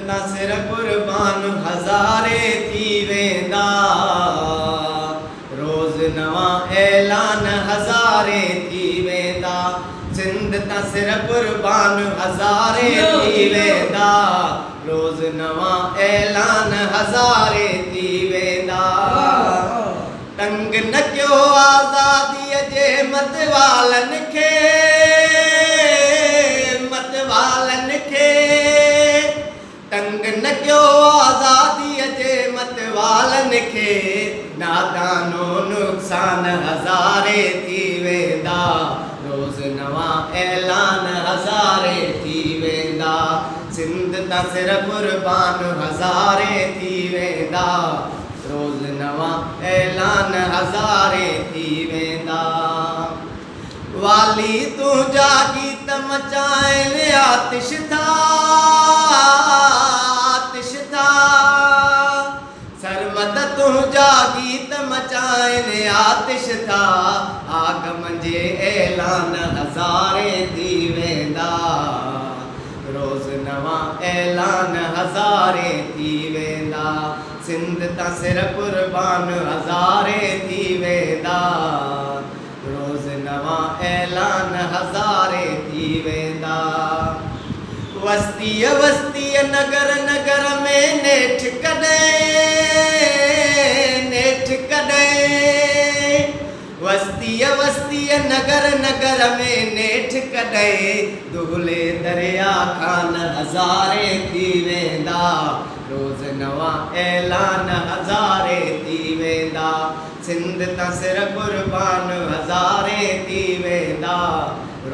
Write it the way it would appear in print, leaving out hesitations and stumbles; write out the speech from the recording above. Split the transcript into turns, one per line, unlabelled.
तां सिर कुर्बान हज़ारे थी वेंदा, रोज़ नवां ऐलान हज़ारे थी वेंदा। सिंध तां सिर कुर्बान हज़ारे थी वेंदा, रोज़ नवां ऐलान हज़ारे थी वेंदा। तंग न कयो आज़ादीअ जे मतवालनि खे, मतवालनि खे तंग न कयो आज़ादीअ जे मतवालनि खे। नादानो नुक़सान हज़ारे थी वेंदा, रोज़ नवां ऐलान हज़ारे थी वेंदा। सिंध तां सिर कुर्बान हज़ारे थी वेंदा, रोज़ नवां ऐलान हज़ारे थी वेंदा। वाली तुंहिंजा गीत मचाइनि आतिश था, आतिश था। सरमद तुंहिंजा गीत मचाइनि आतिश था, आगम जे ऐलान हज़ारे थी वेंदा, रोज़ नवां ऐलान हज़ारे थी वेंदा। सिंध तां सिर कुर्बान हज़ारे थी वेंदा, रोज़ नवां ऐलान हज़ारे थी वेंदा। वस्तीअ वस्तीअ नगर नगर में नेठ कॾहिं, नेठ कॾहिं। वस्तीअ वस्तीअ नगर नगर में नेठ कॾहिं, दुगले दरिया खान हज़ारे थी वेंदा, रोज़ नवां ऐलान हज़ारे थी वेंदा। सिंध तां सिर कुर्बान हज़ारे थी वेंदा,